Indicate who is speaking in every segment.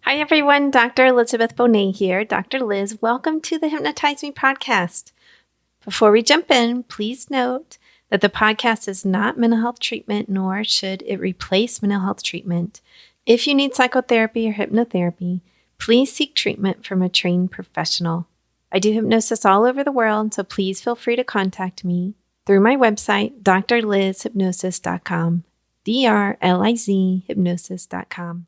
Speaker 1: Hi, everyone. Dr. Elizabeth Bonet here. Dr. Liz, welcome to the Hypnotize Me podcast. Before we jump in, please note that the podcast is not mental health treatment, nor should it replace mental health treatment. If you need psychotherapy or hypnotherapy, please seek treatment from a trained professional. I do hypnosis all over the world, so please feel free to contact me through my website, drlizhypnosis.com, DRLIZ hypnosis.com.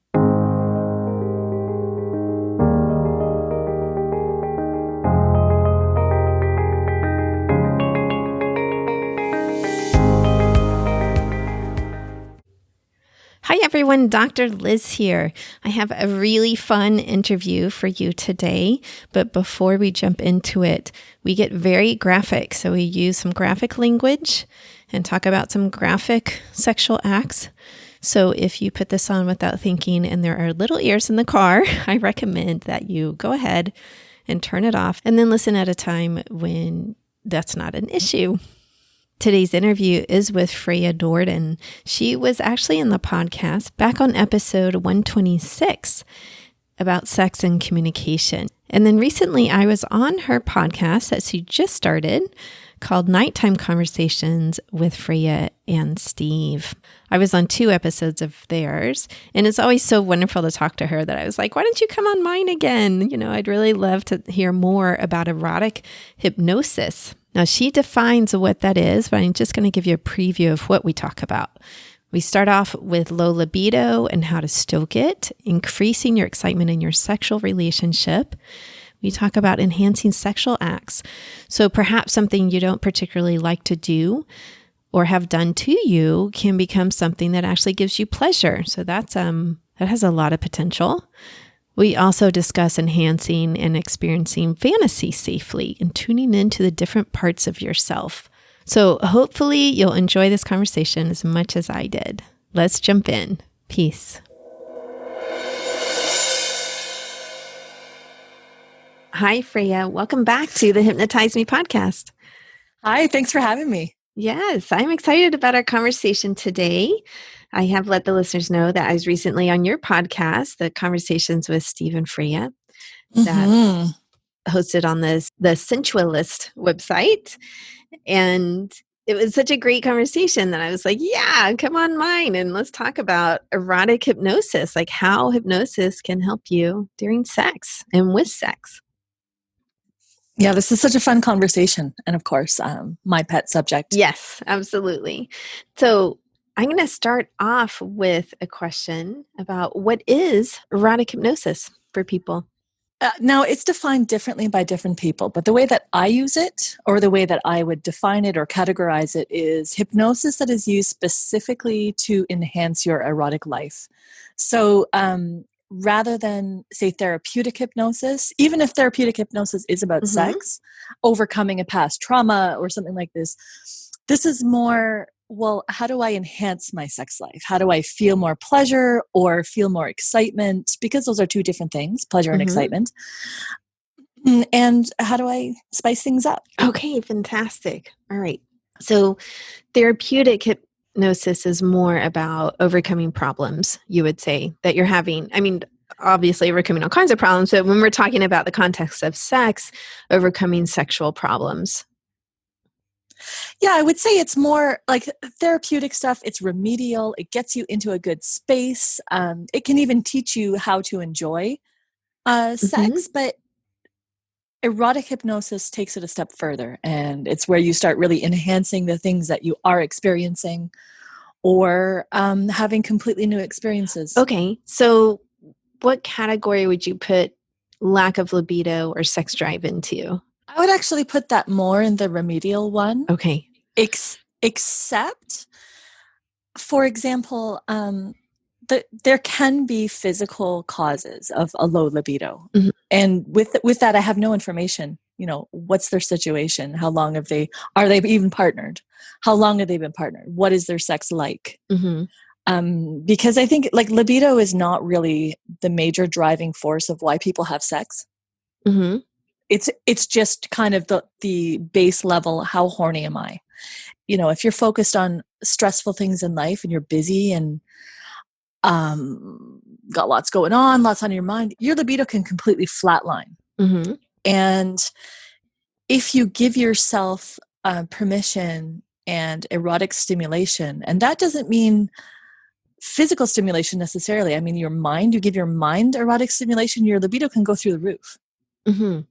Speaker 1: Hi, everyone. Dr. Liz here. I have a really fun interview for you today. But before we jump into it, we get very graphic. So we use some graphic language and talk about some graphic sexual acts. So if you put this on without thinking and there are little ears in the car, I recommend that you go ahead and turn it off and then listen at a time when that's not an issue. Today's interview is with Freja Njorden. She was actually in the podcast back on episode 126 about sex and communication. And then recently I was on her podcast that she just started called Nighttime Conversations with Freja and Steve. I was on 2 episodes of theirs, and it's always so wonderful to talk to her that I was like, why don't you come on mine again? You know, I'd really love to hear more about erotic hypnosis. Now, she defines what that is, but I'm just going to give you a preview of what we talk about. We start off with low libido and how to stoke it, increasing your excitement in your sexual relationship. We talk about enhancing sexual acts. So perhaps something you don't particularly like to do or have done to you can become something that actually gives you pleasure. So that has a lot of potential. We also discuss enhancing and experiencing fantasy safely and tuning into the different parts of yourself. So hopefully you'll enjoy this conversation as much as I did. Let's jump in. Peace. Hi, Freja. Welcome back to the Hypnotize Me podcast.
Speaker 2: Hi, thanks for having me.
Speaker 1: Yes, I'm excited about our conversation today. I have let the listeners know that I was recently on your podcast, the Conversations with Steve and Freja, that hosted on the Sensualist website. And it was such a great conversation that I was like, yeah, come on mine and let's talk about erotic hypnosis, like how hypnosis can help you during sex and with sex.
Speaker 2: Yeah, this is such a fun conversation. And of course, my pet subject.
Speaker 1: Yes, absolutely. So I'm going to start off with a question about what is erotic hypnosis for people?
Speaker 2: Now, it's defined differently by different people, but the way that I use it, or the way that I would define it or categorize it, is hypnosis that is used specifically to enhance your erotic life. So rather than, say, therapeutic hypnosis, even if therapeutic hypnosis is about sex, overcoming a past trauma or something like this, this is more, well, how do I enhance my sex life? How do I feel more pleasure or feel more excitement? Because those are 2 different things, pleasure and excitement. And how do I spice things up?
Speaker 1: Okay, fantastic. All right. So therapeutic hypnosis is more about overcoming problems, you would say, that you're having. I mean, obviously overcoming all kinds of problems, but when we're talking about the context of sex, overcoming sexual problems.
Speaker 2: Yeah, I would say it's more like therapeutic stuff. It's remedial. It gets you into a good space. It can even teach you how to enjoy sex, but erotic hypnosis takes it a step further. And it's where you start really enhancing the things that you are experiencing or having completely new experiences.
Speaker 1: Okay, so what category would you put lack of libido or sex drive into?
Speaker 2: I would actually put that more in the remedial one.
Speaker 1: Okay.
Speaker 2: Except, for example, there can be physical causes of a low libido. And with that, I have no information. You know, what's their situation? How long are they even partnered? How long have they been partnered? What is their sex like? Because I think like libido is not really the major driving force of why people have sex. It's just kind of the base level. How horny am I? You know, if you're focused on stressful things in life and you're busy and got lots going on, lots on your mind, your libido can completely flatline.
Speaker 1: Mm-hmm.
Speaker 2: And if you give yourself permission and erotic stimulation, and that doesn't mean physical stimulation necessarily. I mean, your mind, you give your mind erotic stimulation, your libido can go through the roof.
Speaker 1: Mm-hmm.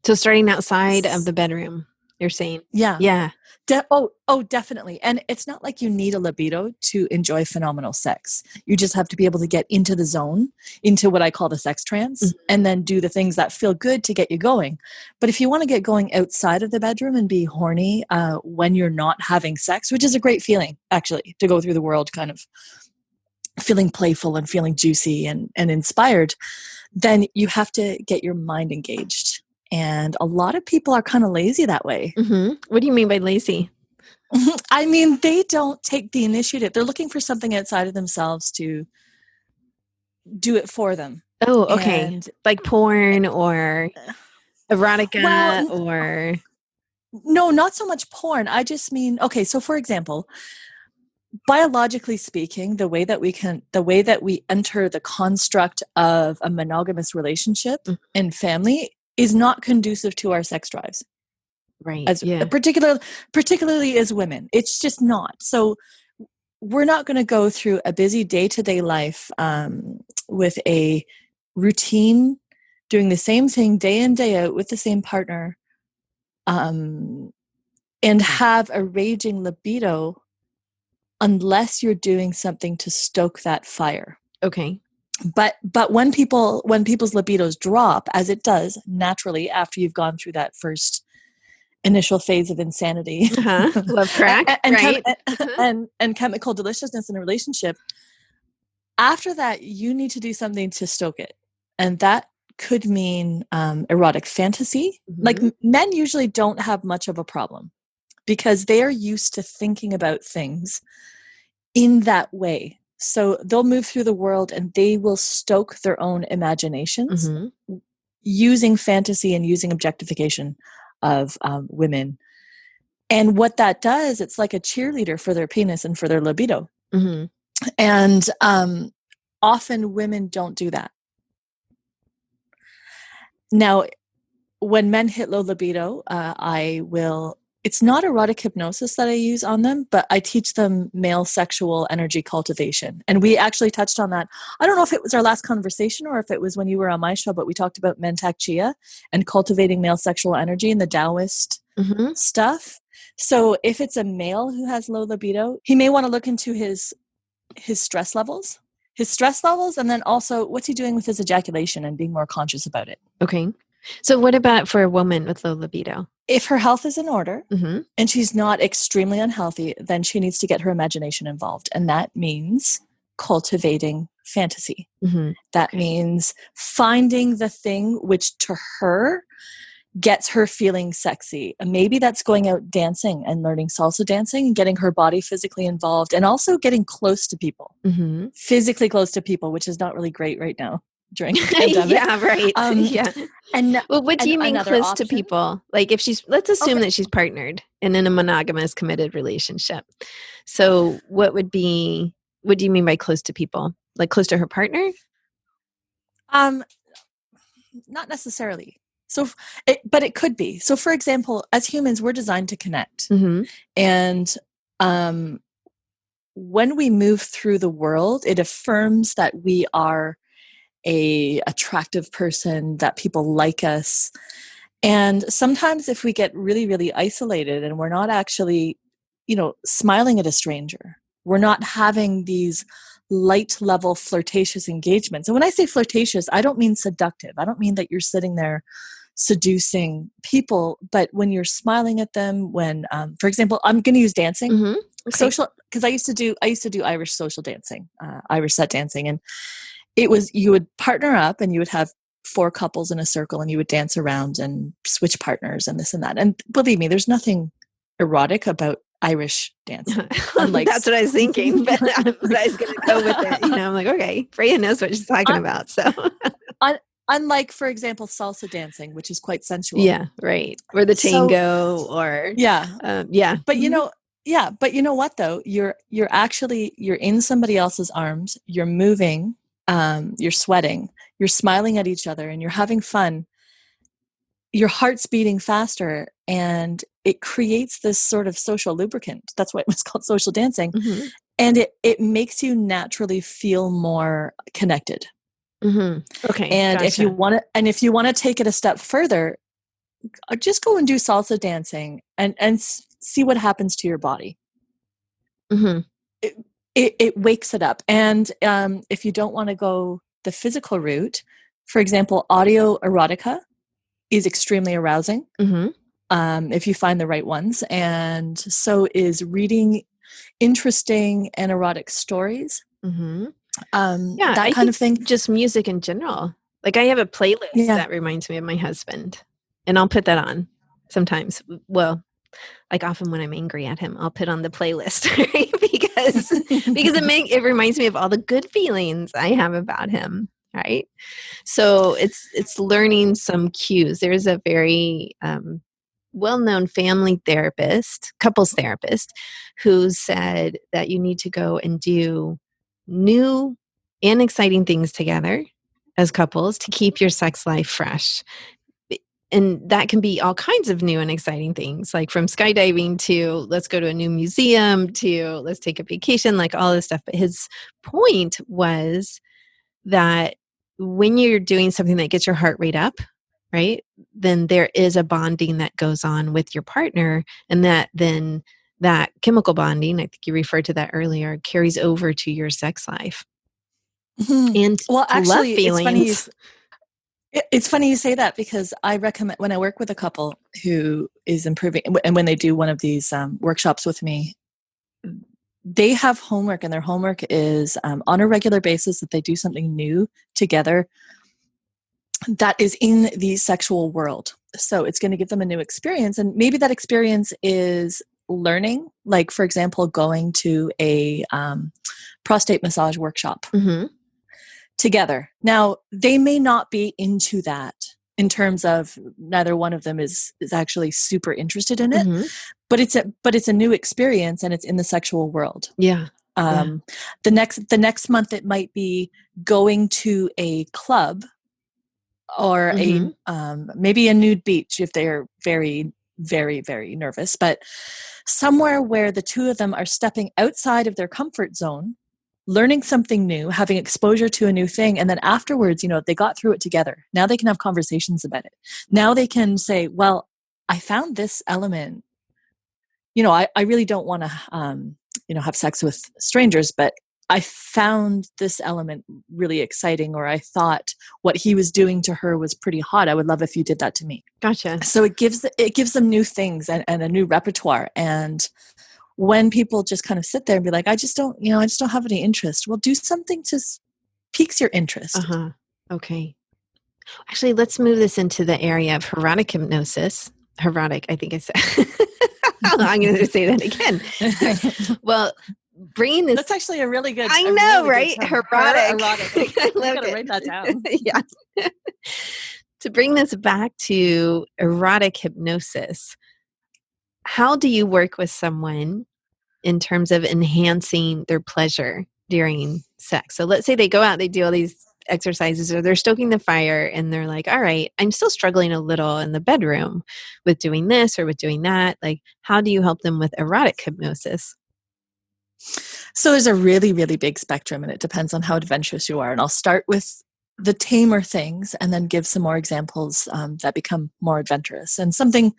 Speaker 1: So starting outside of the bedroom, you're saying?
Speaker 2: Yeah.
Speaker 1: Yeah.
Speaker 2: Definitely. And it's not like you need a libido to enjoy phenomenal sex. You just have to be able to get into the zone, into what I call the sex trance,
Speaker 1: Mm-hmm.
Speaker 2: and then do the things that feel good to get you going. But if you want to get going outside of the bedroom and be horny when you're not having sex, which is a great feeling, actually, to go through the world kind of feeling playful and feeling juicy and inspired, then you have to get your mind engaged. And a lot of people are kind of lazy that way.
Speaker 1: Mm-hmm. What do you mean by lazy?
Speaker 2: I mean, they don't take the initiative. They're looking for something outside of themselves to do it for them.
Speaker 1: Oh, okay.
Speaker 2: And
Speaker 1: like porn or erotica
Speaker 2: well,
Speaker 1: or...
Speaker 2: no, not so much porn. I just mean, okay, so for example, biologically speaking, the way that we enter the construct of a monogamous relationship and family is not conducive to our sex drives.
Speaker 1: Right.
Speaker 2: As
Speaker 1: Yeah.
Speaker 2: particularly as women. It's just not. So we're not going to go through a busy day-to-day life with a routine, doing the same thing day in, day out with the same partner, and have a raging libido unless you're doing something to stoke that fire.
Speaker 1: Okay.
Speaker 2: But when people's libidos drop, as it does naturally after you've gone through that first initial phase of insanity,
Speaker 1: love crack,
Speaker 2: and,
Speaker 1: right?
Speaker 2: and chemical deliciousness in a relationship, after that you need to do something to stoke it, and that could mean erotic fantasy. Like men usually don't have much of a problem because they are used to thinking about things in that way. So they'll move through the world and they will stoke their own imaginations using fantasy and using objectification of women. And what that does, it's like a cheerleader for their penis and for their libido. And often women don't do that. Now, when men hit low libido, it's not erotic hypnosis that I use on them, but I teach them male sexual energy cultivation. And we actually touched on that. I don't know if it was our last conversation or if it was when you were on my show, but we talked about Mentak Chia and cultivating male sexual energy and the Taoist stuff. So if it's a male who has low libido, he may want to look into his stress levels, and then also what's he doing with his ejaculation and being more conscious about it.
Speaker 1: Okay. So what about for a woman with low libido?
Speaker 2: If her health is in order and she's not extremely unhealthy, then she needs to get her imagination involved. And that means cultivating fantasy. That means finding the thing which to her gets her feeling sexy. And maybe that's going out dancing and learning salsa dancing and getting her body physically involved and also getting close to people, physically close to people, which is not really great right now during the pandemic.
Speaker 1: Yeah, right. And well, what do you mean close to people? Like if let's assume that she's partnered and in a monogamous committed relationship. So what do you mean by close to people? Like close to her partner?
Speaker 2: Not necessarily. But it could be. So for example, as humans, we're designed to connect. And when we move through the world, it affirms that we are a attractive person, that people like us. And sometimes if we get really, really isolated and we're not actually, smiling at a stranger, we're not having these light level flirtatious engagements. And when I say flirtatious, I don't mean seductive. I don't mean that you're sitting there seducing people, but when you're smiling at them, when, for example, I'm going to use dancing, social, because I used to do Irish social dancing, Irish set dancing. And you would partner up and you would have 4 couples in a circle and you would dance around and switch partners and this and that. And believe me, there's nothing erotic about Irish dancing.
Speaker 1: That's what I was thinking, but I was going to go with it. I'm like, okay, Freya knows what she's talking about. So
Speaker 2: unlike, for example, salsa dancing, which is quite sensual.
Speaker 1: Yeah, right. Or the tango or...
Speaker 2: Yeah. But but you know what though? You're in somebody else's arms, you're moving, you're sweating, you're smiling at each other, and you're having fun, your heart's beating faster, and it creates this sort of social lubricant. That's why it was called social dancing.
Speaker 1: Mm-hmm.
Speaker 2: And it makes you naturally feel more connected.
Speaker 1: Mm-hmm. Okay.
Speaker 2: And
Speaker 1: Gotcha.
Speaker 2: if you want to take it a step further, just go and do salsa dancing and see what happens to your body.
Speaker 1: Mm-hmm.
Speaker 2: It wakes it up. And if you don't want to go the physical route, for example, audio erotica is extremely arousing.
Speaker 1: Mm-hmm.
Speaker 2: If you find the right ones. And so is reading interesting and erotic stories.
Speaker 1: Mm-hmm.
Speaker 2: That kind of thing.
Speaker 1: Just music in general. Like I have a playlist that reminds me of my husband, and I'll put that on sometimes. Well, like often when I'm angry at him, I'll put on the playlist, right? because it reminds me of all the good feelings I have about him, right? So it's learning some cues. There's a very well-known family therapist, couples therapist, who said that you need to go and do new and exciting things together as couples to keep your sex life fresh. And that can be all kinds of new and exciting things, like from skydiving to let's go to a new museum to let's take a vacation, like all this stuff. But his point was that when you're doing something that gets your heart rate up, right, then there is a bonding that goes on with your partner, and that chemical bonding, I think you referred to that earlier, carries over to your sex life.
Speaker 2: Mm-hmm.
Speaker 1: And
Speaker 2: well, actually,
Speaker 1: love feelings.
Speaker 2: It's funny you say that, because I recommend, when I work with a couple who is improving, and when they do one of these workshops with me, they have homework, and their homework is on a regular basis that they do something new together that is in the sexual world. So it's going to give them a new experience. And maybe that experience is learning, like, for example, going to a prostate massage workshop.
Speaker 1: Mm-hmm.
Speaker 2: Together. Now, they may not be into that in terms of neither one of them is actually super interested in it,
Speaker 1: Mm-hmm.
Speaker 2: but it's a new experience, and it's in the sexual world.
Speaker 1: Yeah.
Speaker 2: The next month it might be going to a club or
Speaker 1: Mm-hmm.
Speaker 2: maybe a nude beach if they're very, very, very nervous, but somewhere where the two of them are stepping outside of their comfort zone, learning something new, having exposure to a new thing. And then afterwards, they got through it together. Now they can have conversations about it. Now they can say, well, I found this element. I really don't want to, have sex with strangers, but I found this element really exciting, or I thought what he was doing to her was pretty hot. I would love if you did that to me.
Speaker 1: Gotcha.
Speaker 2: So it gives them new things and a new repertoire. And when people just kind of sit there and be like, I just don't have any interest. Well, do something to piques your interest.
Speaker 1: Uh-huh. Okay. Actually, let's move this into the area of erotic hypnosis. Erotic, I think I said. I'm going to say that again. Well, bringing this.
Speaker 2: That's actually a really good.
Speaker 1: I know,
Speaker 2: really
Speaker 1: right? Erotic.
Speaker 2: I love it. Write that down.
Speaker 1: Yeah. To bring this back to erotic hypnosis, how do you work with someone in terms of enhancing their pleasure during sex? So let's say they go out, they do all these exercises, or they're stoking the fire, and they're like, all right, I'm still struggling a little in the bedroom with doing this or with doing that. Like, how do you help them with erotic hypnosis?
Speaker 2: So there's a really, really big spectrum, and it depends on how adventurous you are. And I'll start with the tamer things and then give some more examples that become more adventurous. And something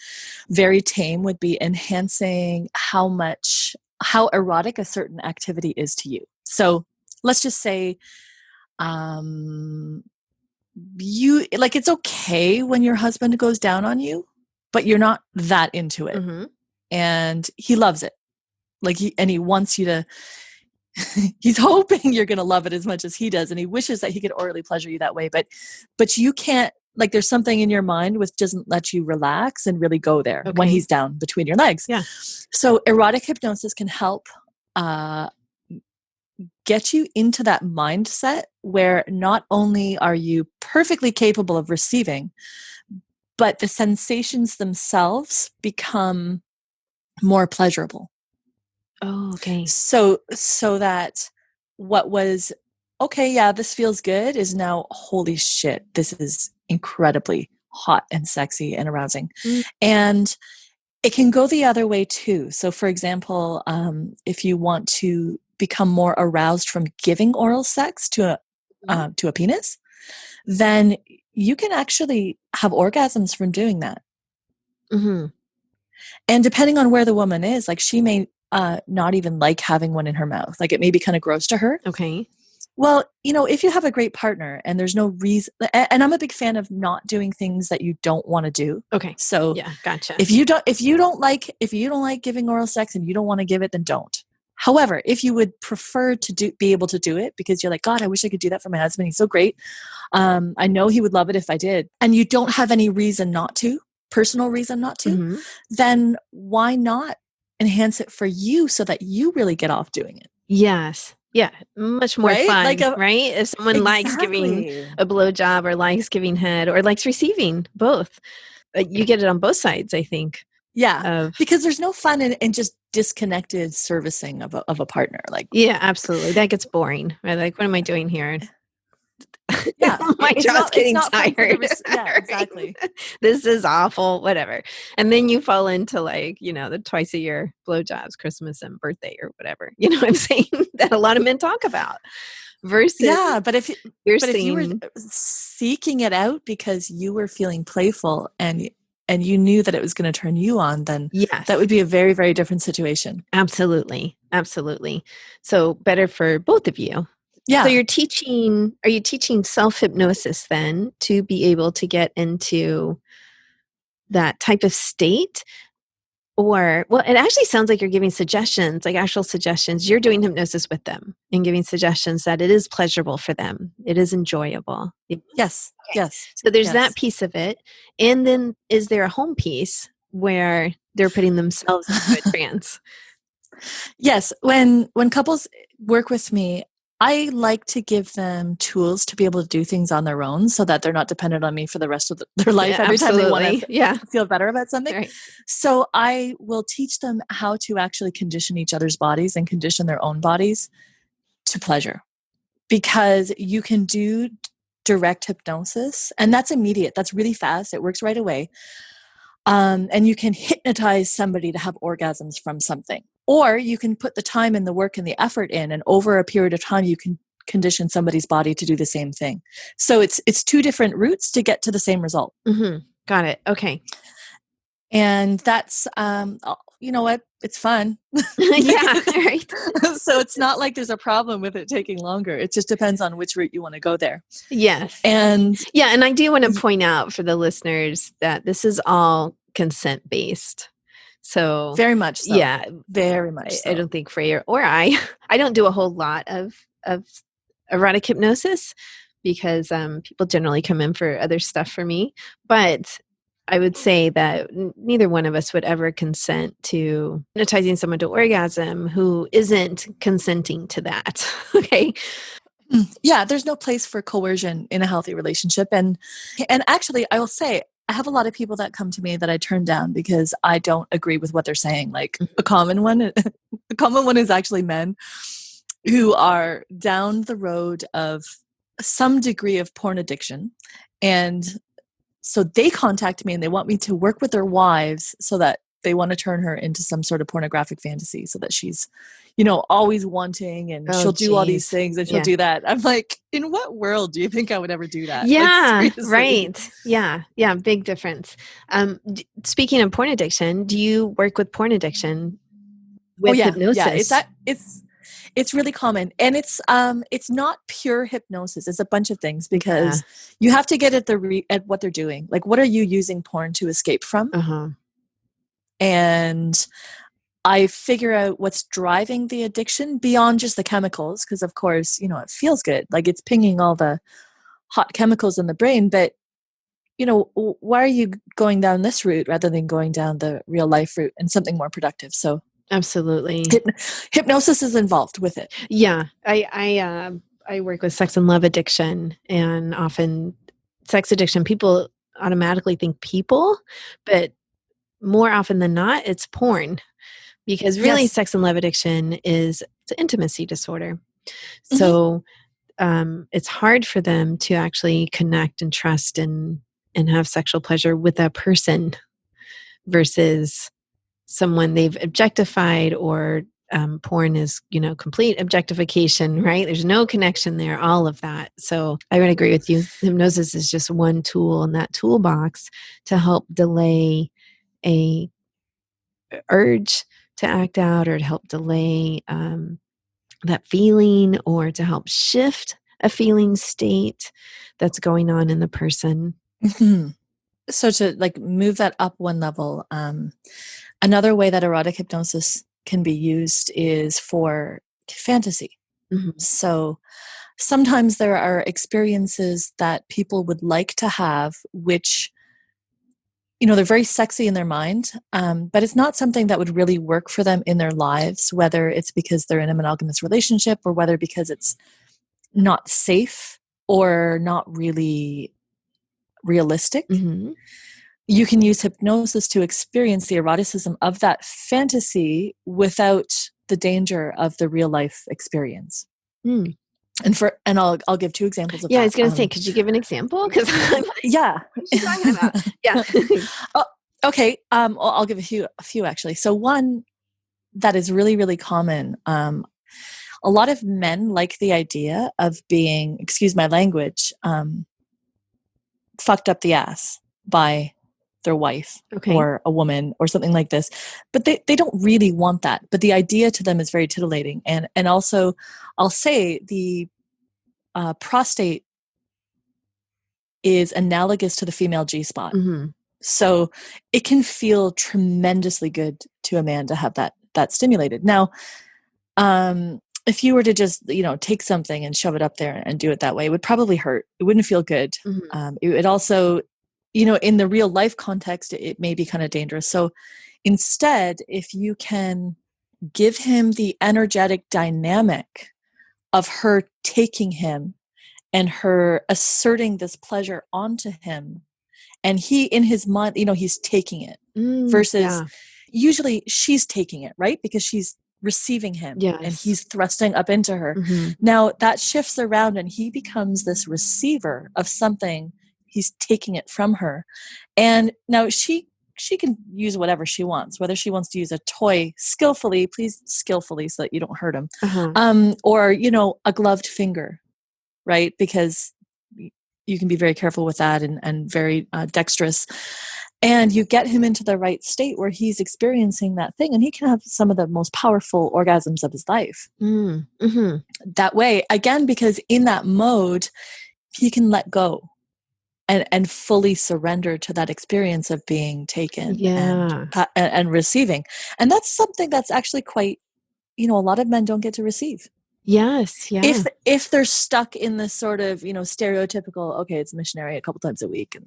Speaker 2: very tame would be enhancing how erotic a certain activity is to you. So let's just say it's okay when your husband goes down on you, but you're not that into it.
Speaker 1: Mm-hmm.
Speaker 2: And he loves it. He wants you to, he's hoping you're going to love it as much as he does. And he wishes that he could orally pleasure you that way. But you can't, there's something in your mind which doesn't let you relax and really go there when he's down between your legs.
Speaker 1: Yeah.
Speaker 2: So erotic hypnosis can help get you into that mindset where not only are you perfectly capable of receiving, but the sensations themselves become more pleasurable.
Speaker 1: Oh, okay.
Speaker 2: So that what was okay, yeah, this feels good, is now, holy shit, this is incredibly hot and sexy and arousing.
Speaker 1: Mm.
Speaker 2: And it can go the other way too. So, for example, if you want to become more aroused from giving oral sex to a penis, then you can actually have orgasms from doing that.
Speaker 1: Mm-hmm.
Speaker 2: And depending on where the woman is, like she may not even like having one in her mouth. Like it may be kind of gross to her.
Speaker 1: Okay.
Speaker 2: Well, if you have a great partner and there's no reason, and I'm a big fan of not doing things that you don't want to do.
Speaker 1: Okay.
Speaker 2: So
Speaker 1: yeah, gotcha.
Speaker 2: if you don't like giving oral sex and you don't want to give it, then don't. However, if you would prefer to be able to do it because you're like, God, I wish I could do that for my husband. He's so great. I know he would love it if I did. And you don't have any reason not to, personal reason not to,
Speaker 1: Mm-hmm.
Speaker 2: then why not enhance it for you so that you really get off doing it?
Speaker 1: Yes. Yeah. Much more
Speaker 2: Right?
Speaker 1: fun,
Speaker 2: Like
Speaker 1: right? If someone likes giving a blowjob or likes giving head or likes receiving, both. You get it on both sides, I think.
Speaker 2: Yeah, because there's no fun in just disconnected servicing of a partner. Like,
Speaker 1: yeah, absolutely. That gets boring. Right? Like, what am I doing here?
Speaker 2: Yeah,
Speaker 1: my jaw's getting tired.
Speaker 2: Yeah, exactly.
Speaker 1: This is awful. Whatever. And then you fall into like, the twice a year blowjobs, Christmas and birthday or whatever. You know what I'm saying? That a lot of men talk about. Versus,
Speaker 2: yeah, but if you were
Speaker 1: saying,
Speaker 2: seeking it out because you were feeling playful and you knew that it was going to turn you on, then
Speaker 1: yes,
Speaker 2: that would be a very, very different situation.
Speaker 1: Absolutely. Absolutely. So better for both of you.
Speaker 2: Yeah.
Speaker 1: So are you teaching self-hypnosis then to be able to get into that type of state? Or, well, it actually sounds like you're giving suggestions, like actual suggestions. You're doing hypnosis with them and giving suggestions that it is pleasurable for them. It is enjoyable.
Speaker 2: Yes.
Speaker 1: Okay.
Speaker 2: Yes.
Speaker 1: So there's
Speaker 2: yes.
Speaker 1: that piece of it. And then is there a home piece where they're putting themselves into a trance?
Speaker 2: Yes. When couples work with me, I like to give them tools to be able to do things on their own so that they're not dependent on me for the rest of their life every time they want to feel better about something.
Speaker 1: Right.
Speaker 2: So I will teach them how to actually condition each other's bodies and condition their own bodies to pleasure. Because you can do direct hypnosis, and that's immediate. That's really fast. It works right away. And you can hypnotize somebody to have orgasms from something. Or you can put the time and the work and the effort in, and over a period of time, you can condition somebody's body to do the same thing. So it's two different routes to get to the same result.
Speaker 1: Mm-hmm. Got it. Okay.
Speaker 2: And that's, you know what? It's fun.
Speaker 1: Yeah, right.
Speaker 2: So it's not like there's a problem with it taking longer. It just depends on which route you want to go there.
Speaker 1: Yes.
Speaker 2: And
Speaker 1: I do want to point out for the listeners that this is all consent based. So
Speaker 2: very much so.
Speaker 1: Yeah.
Speaker 2: Very much so.
Speaker 1: I don't think Freya or I don't do a whole lot of erotic hypnosis because people generally come in for other stuff for me. But I would say that neither one of us would ever consent to hypnotizing someone to orgasm who isn't consenting to that. Okay.
Speaker 2: Yeah, there's no place for coercion in a healthy relationship. And actually, I will say, I have a lot of people that come to me that I turn down because I don't agree with what they're saying. Like a common one is actually men who are down the road of some degree of porn addiction. And so they contact me and they want me to work with their wives so that they want to turn her into some sort of pornographic fantasy so that she's, always wanting and she'll do all these things and she'll do that. I'm like, in what world do you think I would ever do that?
Speaker 1: Yeah, right. Yeah. Yeah. Big difference. Speaking of porn addiction, do you work with porn addiction with hypnosis?
Speaker 2: Yeah, it's really common. And it's not pure hypnosis. It's a bunch of things because you have to get at what they're doing. Like, what are you using porn to escape from?
Speaker 1: Uh-huh.
Speaker 2: And I figure out what's driving the addiction beyond just the chemicals. Because of course, it feels good. Like it's pinging all the hot chemicals in the brain. But, why are you going down this route rather than going down the real life route and something more productive? So
Speaker 1: absolutely.
Speaker 2: Hypnosis is involved with it.
Speaker 1: Yeah. I work with sex and love addiction, and often sex addiction, people automatically think people, but more often than not, it's porn. Because really, sex and love addiction is an intimacy disorder. So it's hard for them to actually connect and trust and have sexual pleasure with a person versus someone they've objectified, or porn is, complete objectification, right? There's no connection there, all of that. So I would agree with you. Hypnosis is just one tool in that toolbox to help delay a urge to act out, or to help delay that feeling, or to help shift a feeling state that's going on in the person.
Speaker 2: Mm-hmm. So to like move that up one level, another way that erotic hypnosis can be used is for fantasy.
Speaker 1: Mm-hmm.
Speaker 2: So sometimes there are experiences that people would like to have, which, they're very sexy in their mind, but it's not something that would really work for them in their lives, whether it's because they're in a monogamous relationship, or whether because it's not safe or not really realistic.
Speaker 1: Mm-hmm.
Speaker 2: You can use hypnosis to experience the eroticism of that fantasy without the danger of the real life experience.
Speaker 1: Mm.
Speaker 2: And I'll give two examples of that.
Speaker 1: Yeah, I was going to say, could you give an example? Because
Speaker 2: yeah,
Speaker 1: what are you talking about? Yeah.
Speaker 2: Oh, okay. I'll give a few actually. So one that is really, really common. A lot of men like the idea of being, excuse my language, fucked up the ass by their wife,
Speaker 1: Okay.
Speaker 2: or a woman, or something like this, but they don't really want that, but the idea to them is very titillating. And also I'll say the prostate is analogous to the female G-spot.
Speaker 1: Mm-hmm.
Speaker 2: So it can feel tremendously good to a man to have that stimulated. Now, if you were to just, take something and shove it up there and do it that way, it would probably hurt. It wouldn't feel good.
Speaker 1: Mm-hmm.
Speaker 2: It would also, in the real life context, it may be kind of dangerous. So instead, if you can give him the energetic dynamic of her taking him and her asserting this pleasure onto him, and he, in his mind, he's taking it, versus usually she's taking it, right? Because she's receiving him, and he's thrusting up into her.
Speaker 1: Mm-hmm.
Speaker 2: Now that shifts around, and he becomes this receiver of something. He's taking it from her. And now she can use whatever she wants, whether she wants to use a toy skillfully, please skillfully, so that you don't hurt him, or, a gloved finger, right? Because you can be very careful with that, and very dexterous. And you get him into the right state where he's experiencing that thing, and he can have some of the most powerful orgasms of his life.
Speaker 1: Mm-hmm.
Speaker 2: That way, again, because in that mode, he can let go and fully surrender to that experience of being taken and receiving. And that's something that's actually quite, a lot of men don't get to receive.
Speaker 1: Yes. Yeah.
Speaker 2: If they're stuck in this sort of, stereotypical, okay, it's missionary a couple times a week, and,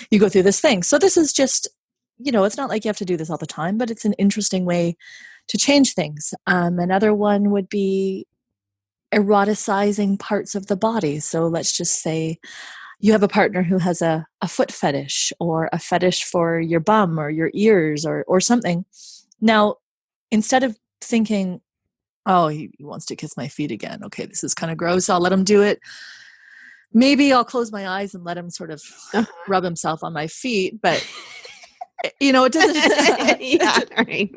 Speaker 2: you go through this thing. So this is just, it's not like you have to do this all the time, but it's an interesting way to change things. Another one would be eroticizing parts of the body. So let's just say you have a partner who has a foot fetish, or a fetish for your bum or your ears, or something. Now, instead of thinking, oh, he wants to kiss my feet again. Okay, this is kind of gross. I'll let him do it. Maybe I'll close my eyes and let him sort of rub himself on my feet. But, it doesn't.
Speaker 1: Yeah, right.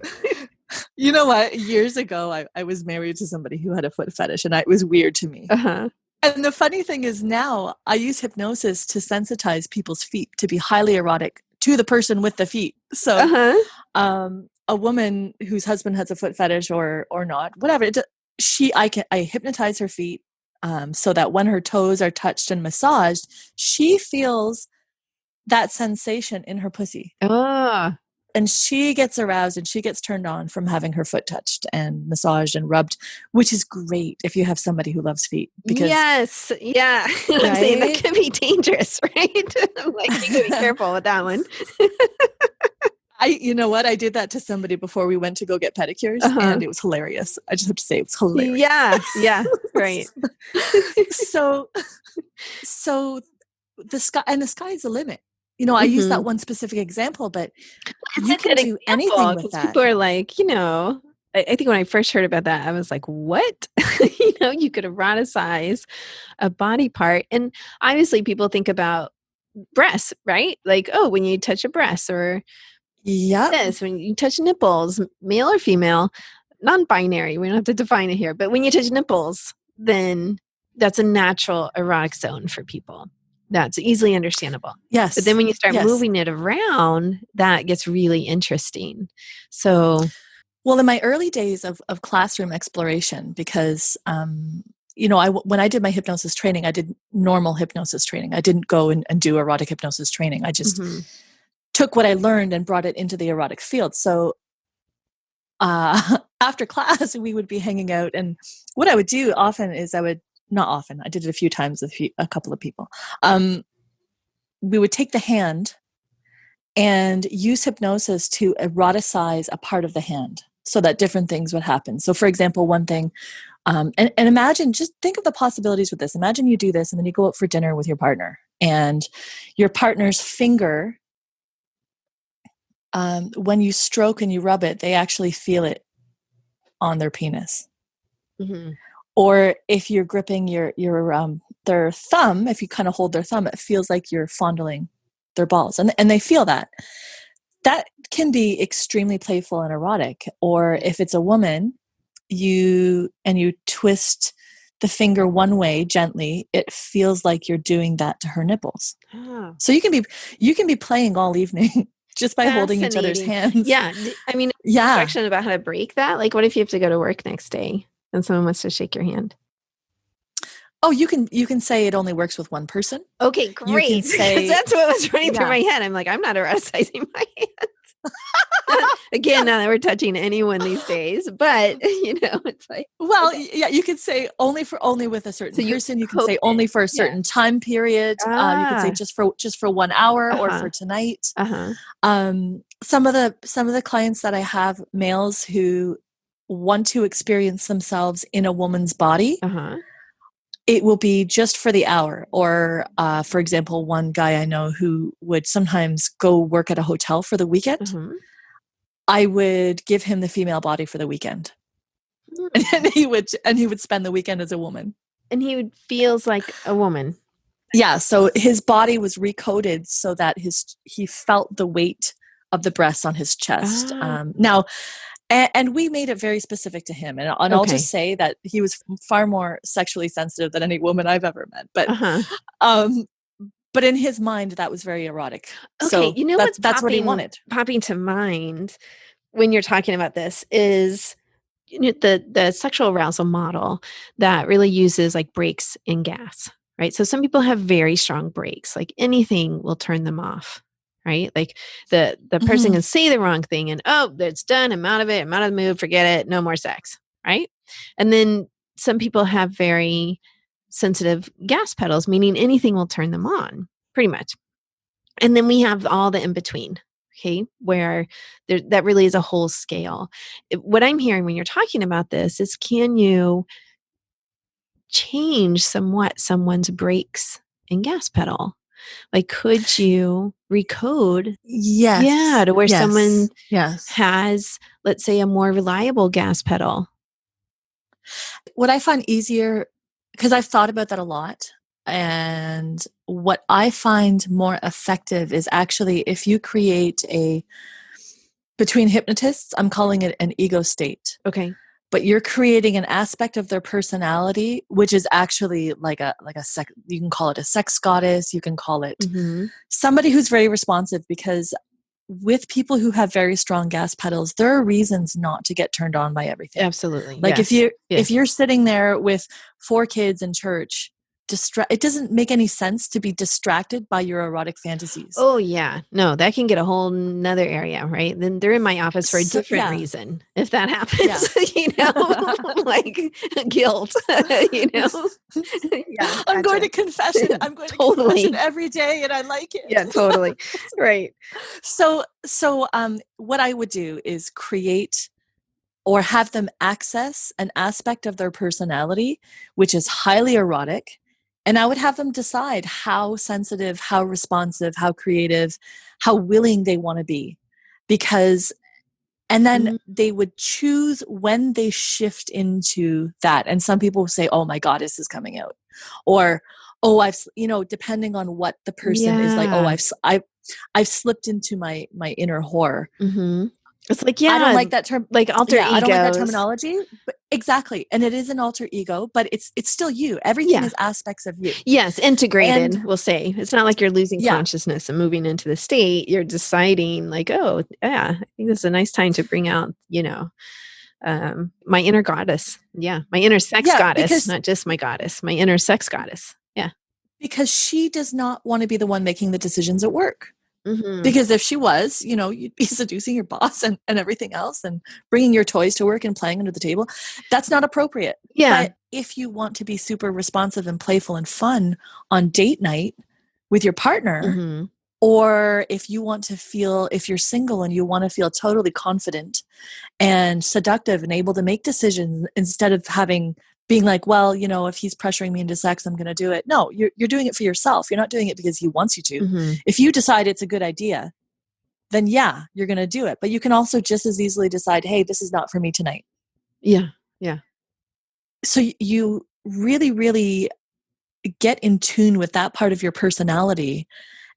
Speaker 2: You know what? Years ago, I was married to somebody who had a foot fetish, and it was weird to me. And the funny thing is, now I use hypnosis to sensitize people's feet to be highly erotic to the person with the feet. So, a woman whose husband has a foot fetish or not, whatever, I hypnotize her feet, so that when her toes are touched and massaged, she feels that sensation in her pussy. And she gets aroused, and she gets turned on from having her foot touched and massaged and rubbed, which is great if you have somebody who loves feet. Because,
Speaker 1: yes, yeah, right? I'm saying that can be dangerous, right? Like, you gotta be careful with that one.
Speaker 2: You know what? I did that to somebody before we went to go get pedicures, and it was hilarious. I just have to say, it was hilarious.
Speaker 1: Yeah, right.
Speaker 2: So the sky's the limit. I use that one specific example, but you can do anything with that.
Speaker 1: People are like, I think when I first heard about that, I was like, what? you could eroticize a body part. And obviously people think about breasts, right? Like, oh, when you touch a breast, or this, when you touch nipples, male or female, non-binary, we don't have to define it here, but when you touch nipples, then that's a natural erotic zone for people. That's easily understandable.
Speaker 2: Yes.
Speaker 1: But then when you start moving it around, that gets really interesting. So,
Speaker 2: well, in my early days of classroom exploration, because when I did my hypnosis training, I did normal hypnosis training. I didn't go and do erotic hypnosis training. I just took what I learned and brought it into the erotic field. So after class, we would be hanging out. And what I would do often is not often, I did it a few times with a couple of people. We would take the hand and use hypnosis to eroticize a part of the hand so that different things would happen. So for example, one thing, and imagine, just think of the possibilities with this. Imagine you do this and then you go out for dinner with your partner, and your partner's finger, when you stroke and you rub it, they actually feel it on their penis. Mm-hmm. Or if you're gripping their thumb, if you kind of hold their thumb, it feels like you're fondling their balls, and they feel that. That can be extremely playful and erotic. Or if it's a woman, you twist the finger one way gently, it feels like you're doing that to her nipples. Oh. So you can be playing all evening just by holding each other's hands.
Speaker 1: Yeah. I mean, instruction about how to break that. Like, what if you have to go to work next day and someone wants to shake your hand?
Speaker 2: Oh, you can say it only works with one person.
Speaker 1: Okay, great. You can say, that's what was running through my head. I'm like, I'm not eroticizing my hands. Again, not that we're touching anyone these days, but it's like,
Speaker 2: well, yeah, you could say only with a certain person. You can say only for a certain time period. You can say just for 1 hour or for tonight. Some of the clients that I have, males who want to experience themselves in a woman's body. It will be just for the hour. Or, for example, one guy I know who would sometimes go work at a hotel for the weekend. I would give him the female body for the weekend. And he would spend the weekend as a woman.
Speaker 1: And he feels like a woman.
Speaker 2: Yeah. So his body was recoded so that he felt the weight of the breasts on his chest. Now, and we made it very specific to him. And I'll just say that he was far more sexually sensitive than any woman I've ever met. But in his mind, that was very erotic.
Speaker 1: Okay,
Speaker 2: so that's what he wanted.
Speaker 1: Popping to mind when you're talking about this is the sexual arousal model that really uses like brakes and gas, right? So some people have very strong brakes, like anything will turn them off. Right? Like the person can say the wrong thing and, oh, it's done. I'm out of it. I'm out of the mood. Forget it. No more sex. Right? And then some people have very sensitive gas pedals, meaning anything will turn them on pretty much. And then we have all the in between. Okay. Where that really is a whole scale. What I'm hearing when you're talking about this is, can you change somewhat someone's brakes and gas pedal? Like, could you recode?
Speaker 2: Yes.
Speaker 1: Yeah, to where someone has, let's say, a more reliable gas pedal.
Speaker 2: What I find easier, because I've thought about that a lot, and what I find more effective is actually if you create between hypnotists, I'm calling it an ego state.
Speaker 1: Okay.
Speaker 2: But you're creating an aspect of their personality, which is actually like a you can call it a sex goddess. You can call it somebody who's very responsive, because with people who have very strong gas pedals, there are reasons not to get turned on by everything.
Speaker 1: Absolutely.
Speaker 2: Like if you're sitting there with 4 kids in church, it doesn't make any sense to be distracted by your erotic fantasies.
Speaker 1: Oh yeah. No, that can get a whole nother area, right? Then they're in my office for a different reason. If that happens, like guilt,
Speaker 2: Yeah. I'm going to confession. I'm going to confession every day and I like it.
Speaker 1: Yeah, totally. Right.
Speaker 2: So what I would do is create or have them access an aspect of their personality, which is highly erotic. And I would have them decide how sensitive, how responsive, how creative, how willing they want to be. And then they would choose when they shift into that. And some people say, oh, my goddess is coming out. Or, oh, depending on what the person is like, oh, I've slipped into my inner horror.
Speaker 1: Mm-hmm. It's like,
Speaker 2: I don't like that term.
Speaker 1: Like alter egos.
Speaker 2: I don't like that terminology. But exactly. And it is an alter ego, but it's still you. Everything is aspects of you.
Speaker 1: Yes, integrated, we'll say. It's not like you're losing consciousness and moving into the state. You're deciding like, oh, yeah, I think this is a nice time to bring out, my inner goddess. Yeah, my inner sex goddess, not just my goddess, my inner sex goddess. Yeah.
Speaker 2: Because she does not want to be the one making the decisions at work. Mm-hmm. Because if she was, you'd be seducing your boss and everything else and bringing your toys to work and playing under the table. That's not appropriate.
Speaker 1: Yeah.
Speaker 2: But if you want to be super responsive and playful and fun on date night with your partner, or if you want to feel, if you're single and you want to feel totally confident and seductive and able to make decisions instead of being like, well, if he's pressuring me into sex, I'm going to do it. No, you're doing it for yourself. You're not doing it because he wants you to. Mm-hmm. If you decide it's a good idea, then yeah, you're going to do it. But you can also just as easily decide, hey, this is not for me tonight.
Speaker 1: Yeah. Yeah.
Speaker 2: So you really, really get in tune with that part of your personality.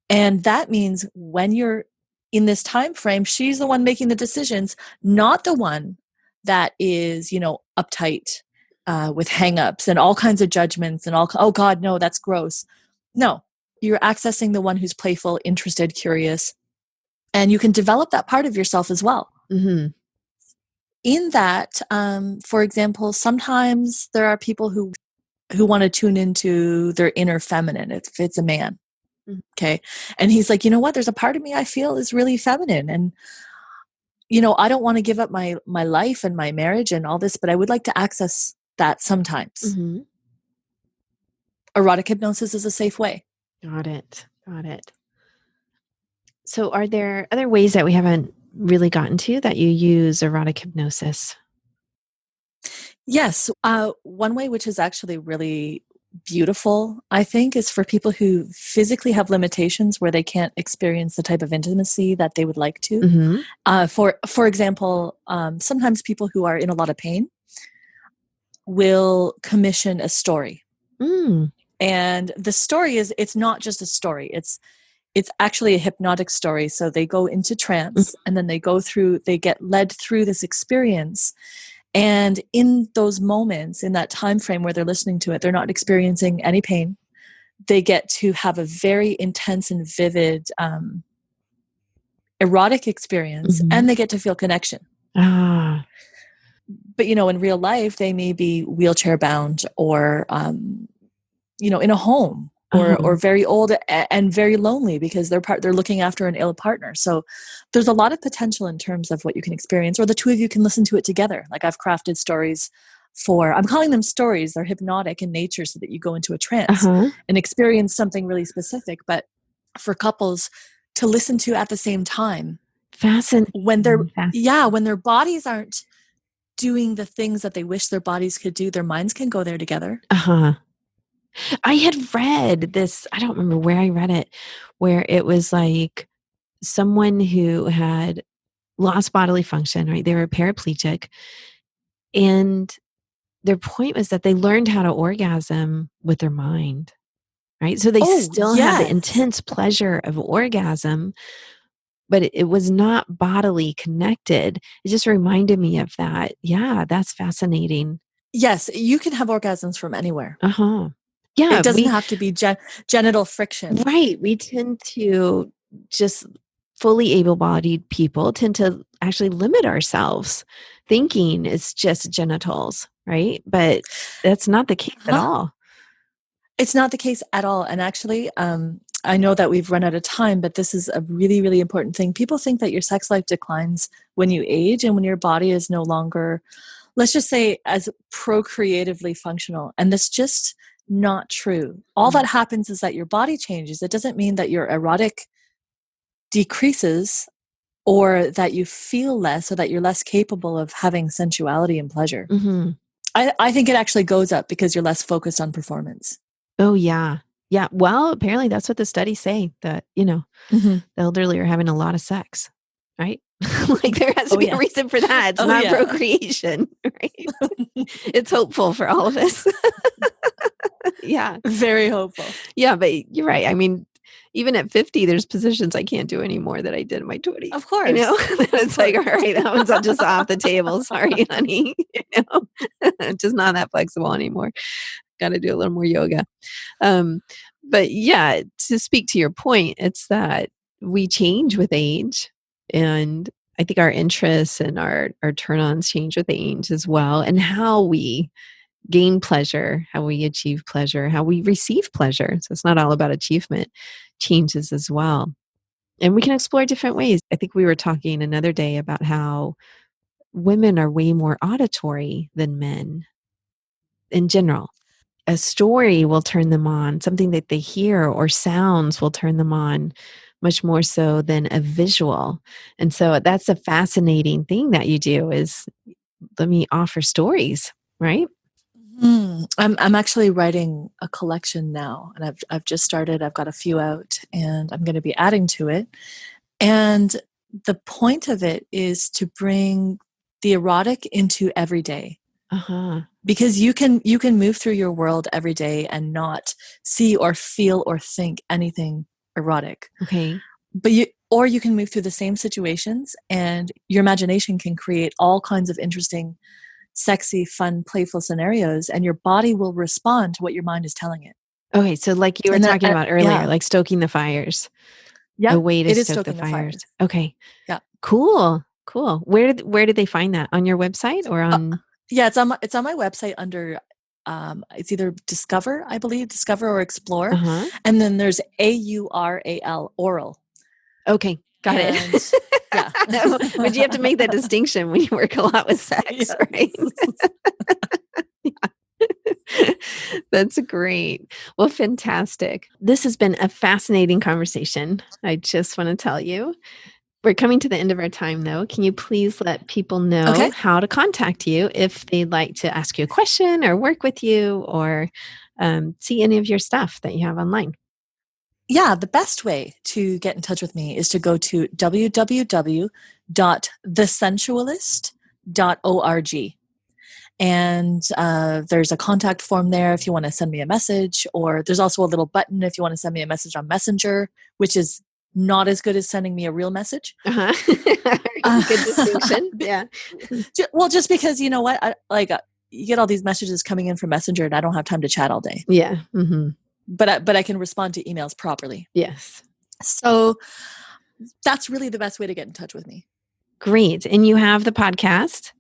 Speaker 2: And that means when you're in this time frame, she's the one making the decisions, not the one that is, uptight, with hang-ups and all kinds of judgments and oh God, no, that's gross. No, you're accessing the one who's playful, interested, curious, and you can develop that part of yourself as well. Mm-hmm. In that, for example, sometimes there are people who want to tune into their inner feminine if it's a man. Mm-hmm. Okay. And he's like, you know what? There's a part of me I feel is really feminine. And I don't want to give up my life and my marriage and all this, but I would like to access that sometimes. Mm-hmm. Erotic hypnosis is a safe way.
Speaker 1: Got it. So are there other ways that we haven't really gotten to that you use erotic hypnosis?
Speaker 2: Yes. One way, which is actually really beautiful, I think, is for people who physically have limitations where they can't experience the type of intimacy that they would like to. Mm-hmm. For example, sometimes people who are in a lot of pain will commission a story. And the story it's not just a story. It's actually a hypnotic story. So they go into trance and then they get led through this experience. And in those moments, in that time frame where they're listening to it, they're not experiencing any pain. They get to have a very intense and vivid erotic experience, and they get to feel connection. But, in real life, they may be wheelchair bound or, in a home or very old and very lonely because they're looking after an ill partner. So there's a lot of potential in terms of what you can experience, or the two of you can listen to it together. Like I've crafted stories I'm calling them stories. They're hypnotic in nature so that you go into a trance and experience something really specific, but for couples to listen to at the same time.
Speaker 1: Fascinating.
Speaker 2: When their bodies aren't doing the things that they wish their bodies could do, their minds can go there together.
Speaker 1: I had read this, I don't remember where I read it, where it was like someone who had lost bodily function, right? They were paraplegic. And their point was that they learned how to orgasm with their mind, right? So they still had the intense pleasure of orgasm, but it was not bodily connected. It just reminded me of that. Yeah, that's fascinating.
Speaker 2: Yes, you can have orgasms from anywhere.
Speaker 1: Yeah,
Speaker 2: it doesn't have to be genital friction.
Speaker 1: Right. We tend to just fully able-bodied people tend to actually limit ourselves thinking it's just genitals, right? But that's not the case at all.
Speaker 2: It's not the case at all. And actually, I know that we've run out of time, but this is a really, really important thing. People think that your sex life declines when you age and when your body is no longer, let's just say, as procreatively functional. And that's just not true. All that happens is that your body changes. It doesn't mean that your erotic decreases or that you feel less or that you're less capable of having sensuality and pleasure. I think it actually goes up because you're less focused on performance.
Speaker 1: Oh, yeah. Yeah. Well, apparently that's what the studies say, that, the elderly are having a lot of sex, right? Like there has to be a reason for that. It's not procreation, right? It's hopeful for all of us. Yeah.
Speaker 2: Very hopeful.
Speaker 1: Yeah, but you're right. I mean, even at 50, there's positions I can't do anymore that I did in my 20s.
Speaker 2: Of course.
Speaker 1: You know, it's like, all right, that one's just off the table. Sorry, honey. You know, just not that flexible anymore. Got to do a little more yoga. But yeah, to speak to your point, it's that we change with age. And I think our interests and our turn-ons change with age as well. And how we gain pleasure, how we achieve pleasure, how we receive pleasure. So it's not all about achievement, changes as well. And we can explore different ways. I think we were talking another day about how women are way more auditory than men in general. A story will turn them on, something that they hear or sounds will turn them on much more so than a visual. And so that's a fascinating thing that you do is let me offer stories, right?
Speaker 2: I'm actually writing a collection now, and I've just started. I've got a few out, and I'm going to be adding to it. And the point of it is to bring the erotic into every day. Because you can move through your world every day and not see or feel or think anything erotic.
Speaker 1: Okay.
Speaker 2: But you can move through the same situations, and your imagination can create all kinds of interesting, sexy, fun, playful scenarios, and your body will respond to what your mind is telling it.
Speaker 1: Okay, so like you were talking about earlier, like stoking the fires.
Speaker 2: Yeah,
Speaker 1: a way to stoke the fires. Okay.
Speaker 2: Yeah.
Speaker 1: Cool. Where did they find that? On your website or on?
Speaker 2: Yeah, it's on my website under it's either Discover, I believe, Discover or Explore, and then there's AURAL, oral.
Speaker 1: Okay, got it. Yeah. But you have to make that distinction when you work a lot with sex, right? Yeah. That's great. Well, fantastic. This has been a fascinating conversation. I just want to tell you. We're coming to the end of our time, though. Can you please let people know how to contact you if they'd like to ask you a question or work with you or see any of your stuff that you have online?
Speaker 2: Yeah, the best way to get in touch with me is to go to www.thesensualist.org. And there's a contact form there if you want to send me a message, or there's also a little button if you want to send me a message on Messenger, which is not as good as sending me a real message.
Speaker 1: Good distinction. Yeah.
Speaker 2: Well, just because, you know what, you get all these messages coming in from Messenger, and I don't have time to chat all day.
Speaker 1: Yeah. Mm-hmm.
Speaker 2: But I can respond to emails properly.
Speaker 1: Yes.
Speaker 2: So that's really the best way to get in touch with me.
Speaker 1: Great. And you have the podcast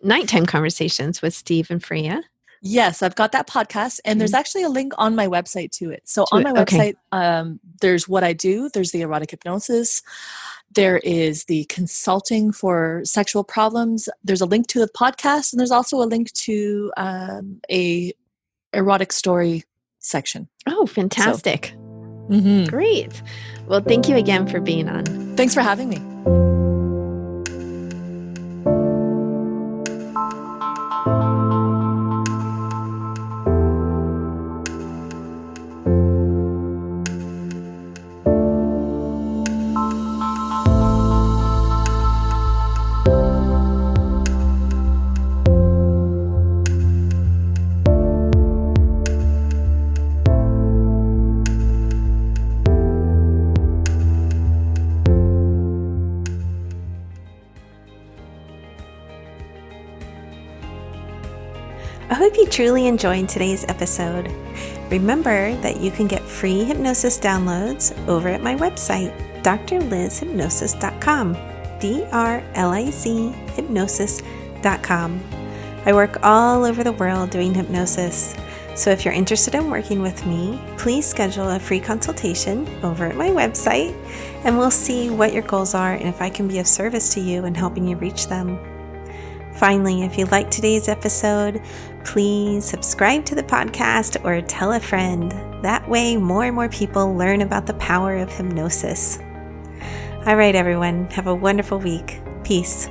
Speaker 1: Nighttime Conversations with Steve and Freja.
Speaker 2: Yes, I've got that podcast, and there's actually a link on my website to it. So on my website, there's what I do. There's the erotic hypnosis. There is the consulting for sexual problems. There's a link to the podcast, and there's also a link to a erotic story section.
Speaker 1: Oh, fantastic. Great. Well, thank you again for being on.
Speaker 2: Thanks for having me.
Speaker 1: I hope you truly enjoyed today's episode. Remember that you can get free hypnosis downloads over at my website, drlizhypnosis.com, DRLIZ hypnosis.com. I work all over the world doing hypnosis, so if you're interested in working with me, please schedule a free consultation over at my website, and we'll see what your goals are and if I can be of service to you in helping you reach them. Finally, if you liked today's episode, please subscribe to the podcast or tell a friend. That way, more and more people learn about the power of hypnosis. All right, everyone, have a wonderful week. Peace.